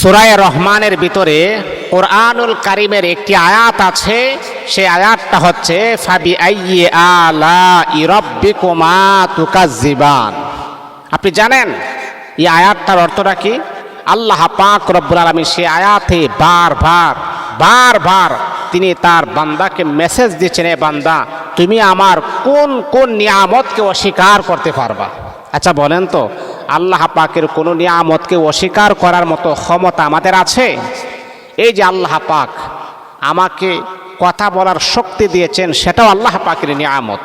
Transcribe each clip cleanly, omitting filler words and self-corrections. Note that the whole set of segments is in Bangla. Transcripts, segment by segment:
সূরা রহমানের ভিতরে কোরআনুল কারীমের একটি আয়াত আছে। সেই আয়াতটা হচ্ছে ফাবি আইয়ি আলাই রাব্বিকুমা তুকাজ্জিবান। আপনি জানেন এই আয়াতটার অর্থটা কি? আল্লাহ পাক রব্বুল আলামিন সেই আয়াতে বারবার তিনি তার বান্দাকে মেসেজ দিচ্ছেন, এ বান্দা তুমি আমার কোন কোন নিয়ামতকে অস্বীকার করতে পারবা? আচ্ছা বলেন তো, আল্লাহ পাকের কোনো নিয়ামতকে অস্বীকার করার মতো ক্ষমতা আমাদের আছে? এই যে আল্লাহ পাক আমাকে কথা বলার শক্তি দিয়েছেন, সেটাও আল্লাহ পাকের নিয়ামত।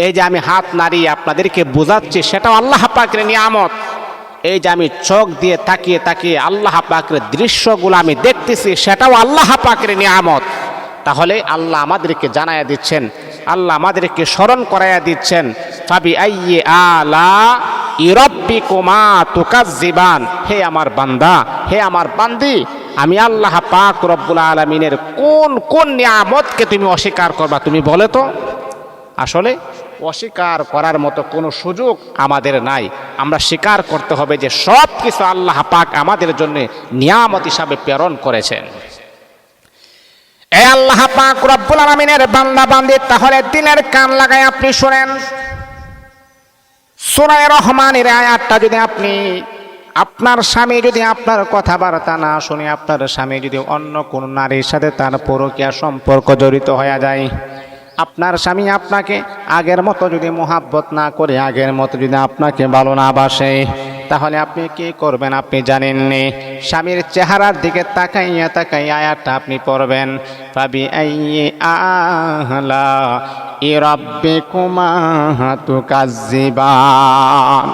এই যে আমি হাত নাড়িয়ে আপনাদেরকে বোঝাচ্ছি, সেটাও আল্লাহ পাকের নিয়ামত। এই যে আমি চোখ দিয়ে তাকিয়ে আল্লাহ পাকের দৃশ্যগুলো আমি দেখতেছি, সেটাও আল্লাহ পাকের নিয়ামত। তাহলে আল্লাহ আমাদেরকে জানাইয়া দিচ্ছেন, আল্লাহ আমাদেরকে স্মরণ করাইয়া দিচ্ছেন, ফাবি আইয়ি আলাই রাব্বিকুমা তুকাজ্জিবান। হে আমার বান্দা, হে আমার বান্দি, আমি আল্লাহ পাক রব্বুল আলামিনের কোন কোন নিয়ামতকে তুমি অস্বীকার করবা? তুমি বলে তো। আসলে অস্বীকার করার মতো কোনো সুযোগ আমাদের নাই। আমরা স্বীকার করতে হবে যে সব কিছু আল্লাহ পাক আমাদের জন্য নিয়ামত হিসাবে প্রেরণ করেছেন। এই আল্লাহ পাক রব্বুল আলামিনের বান্দা বান্দি, তাহলে দিনের কান লাগায় আপনি শুনেন। সূরা রহমানের আয়াতটা যদি আপনার স্বামী যদি আপনার কথাবার্তা না শুনে, আপনার স্বামী যদি অন্য কোন নারীর সাথে তার পরকীয়া সম্পর্ক জড়িত হয়ে যায়, আপনার স্বামী আপনাকে আগের মতো যদি মোহাব্বত না করে, আগের মতো যদি আপনাকে ভালো না বাসে, তাহলে আপনি কি করবেন? আপনি জানেননি। স্বামীর চেহারার দিকে তাকাই আয়াতটা আপনি পড়বেন, ফাবি আইয়ি আলাই রাব্বিকুমা তুকাজ্জিবান।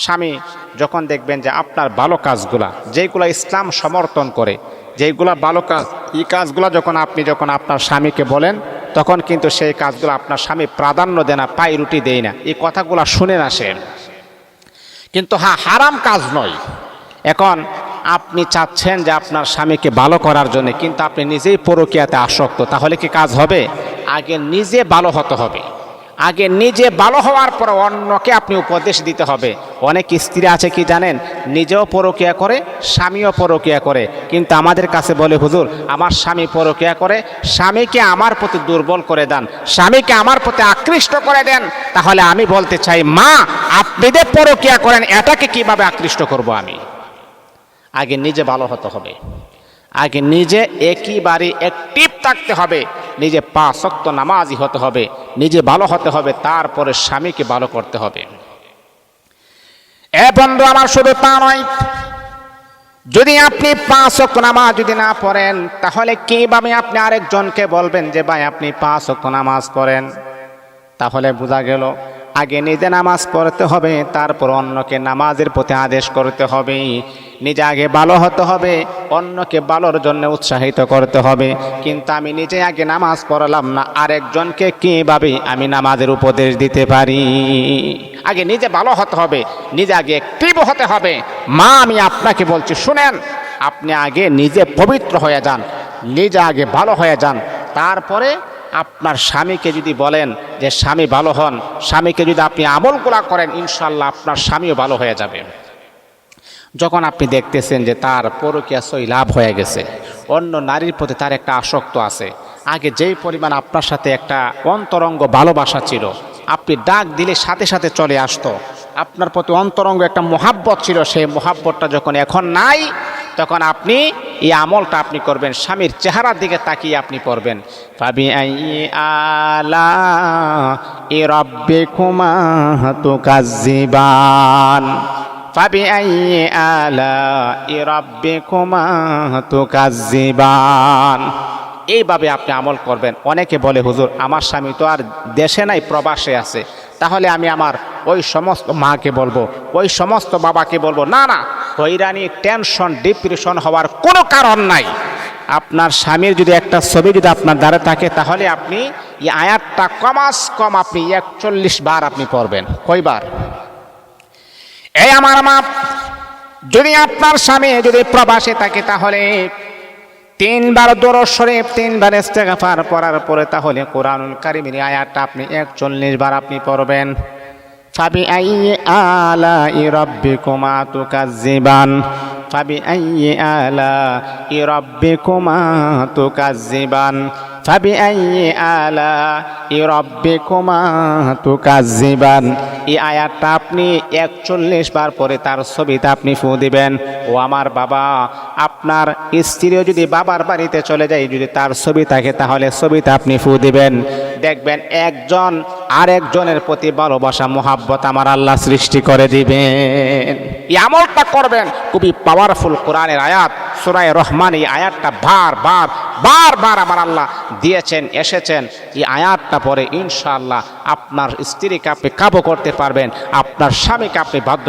স্বামী যখন দেখবেন যে আপনার ভালো কাজগুলা, যেগুলা ইসলাম সমর্থন করে, যেগুলা ভালো কাজ, এই কাজগুলা যখন আপনার স্বামীকে বলেন, তখন কিন্তু সেই কাজগুলো আপনার স্বামী প্রাধান্য দেয় না, পাই রুটি দেয় না। এই কথাগুলো শুনেন আসেন, কিন্তু হারাম কাজ নয়। এখন আপনি চাচ্ছেন যে আপনার স্বামীকে ভালো করার জন্য, কিন্তু আপনি নিজেই পরকীয়াতে আসক্ত, তাহলে কি কাজ হবে? আগে নিজে ভালো হতে হবে। আগে নিজে ভালো হওয়ার পর অন্যকে আপনি উপদেশ দিতে হবে। অনেক স্ত্রী আছে কি জানেন, নিজেও পরকীয়া করে, স্বামীও পরকীয়া করে, কিন্তু আমাদের কাছে বলে, হুজুর আমার স্বামী পরকীয়া করে, স্বামীকে আমার প্রতি দুর্বল করে দেন, স্বামীকে আমার প্রতি আকৃষ্ট করে দেন। তাহলে আমি বলতে চাই, মা আপনি যে পরকীয়া করেন, এটাকে কিভাবে আকৃষ্ট করব আমি? আগে নিজে ভালো হতে হবে, আগে নিজে একেবারে অ্যাক্টিভ থাকতে হবে, নিজে 5 ওয়াক্ত নামাজি হতে হবে, নিজে ভালো হতে হবে, তারপরে স্বামীকে ভালো করতে হবে। এ বন্ধু আমার, শুধু তা নয়, যদি আপনি 5 ওয়াক্ত নামাজ যদি না পড়েন, তাহলে কিভাবে আপনি আরেকজনকে বলবেন যে ভাই আপনি 5 ওয়াক্ত নামাজ পড়েন? তাহলে বোঝা গেল আগে নিজে নামাজ পড়তে হবে, তারপর অন্যকে নামাজের প্রতি আদেশ করতে হবে। নিজে আগে ভালো হতে হবে, অন্যকে ভালোর জন্য উৎসাহিত করতে হবে। কিন্তু আমি নিজে আগে নামাজ পড়লাম না, আরেকজনকে কিভাবে আমি নামাজের উপদেশ দিতে পারি? আগে নিজে ভালো হতে হবে, নিজে আগে অ্যাক্টিভ হতে হবে। মা আমি আপনাকে বলছি, শুনেন, আপনি আগে নিজে পবিত্র হয়ে যান, নিজে আগে ভালো হয়ে যান, তারপরে আপনার স্বামীকে যদি বলেন যে স্বামী ভালো হন, স্বামীকে যদি আপনি আমলগুলা করেন, ইনশাল্লাহ আপনার স্বামীও ভালো হয়ে যাবে। যখন আপনি দেখতেছেন যে তার পরকীয়া সই লাভ হয়ে গেছে, অন্য নারীর প্রতি তার একটা আসক্ত আছে, আগে যেই পরিমাণ আপনার সাথে একটা অন্তরঙ্গ ভালোবাসা ছিল, আপনি ডাক দিলে সাথে সাথে চলে আসতো, আপনার প্রতি অন্তরঙ্গ একটা মোহাব্বত ছিল, সেই মোহাব্বতটা যখন এখন নাই, তখন আপনি এই আমলটা আপনি করবেন, স্বামীর চেহারার দিকে তাকিয়ে আপনি পড়বেন, ফাবি আইয়ি আলাই রাব্বিকুমা তুকাজ্জিবান, ফাবি আইয়ি আলাই রাব্বিকুমা তুকাজ্জিবান। এইভাবে আপনি আমল করবেন। অনেকে বলে, হুজুর আমার স্বামী তো আর দেশে নাই, প্রবাসে আছে, তাহলে আমি আমার ওই সমস্ত মাকে বলবো, ওই সমস্ত বাবাকে বলবো? না না, হয়রানি, টেনশন, ডিপ্রেশন হওয়ার কোনো কারণ নাই। আপনার স্বামীর যদি একটা ছবি যদি আপনার দ্বারা থাকে, তাহলে আপনি এই আয়াতটা কমাস কম আপনি 41 বার আপনি পড়বেন। কয়বার? এই আমার মা, যদি আপনার স্বামী যদি প্রবাসে থাকে, তাহলে 3 বার দরুদ শরীফ, 3 বার ইস্তেগফার পড়ার পরে তাহলে কোরআনুল কারীমের আয়াতটা আপনি 41 বার আপনি পড়বেন। فبأي آلاء ربكما تكذبان فبأي آلاء ربكما تكذبان فبأي آلاء ربكما تكذبان এই আয়াতটা আপনি 41 বার পরে তার ছবিতে আপনি ফু দিবেন। ও আমার বাবা, আপনার স্ত্রীও যদি বাবার বাড়িতে চলে যায়, যদি তার ছবি থাকে তাহলে ছবিতে আপনি ফু দিবেন। দেখবেন একজন আরেকজনের প্রতি ভালোবাসা মোহাব্বত আমার আল্লাহ সৃষ্টি করে দিবেন। এই আমলটা করবেন, খুবই পাওয়ারফুল কোরআনের আয়াত সূরা রহমান। এই আয়াতটা বারবার আমার আল্লাহ দিয়েছেন, এসেছেন। এই আয়াতটা পরে ইনশাআল্লাহ আপনার স্ত্রীকে আপনি কাবু করতে পারবেন, আপনার স্বামীকে আপনি বাধ্য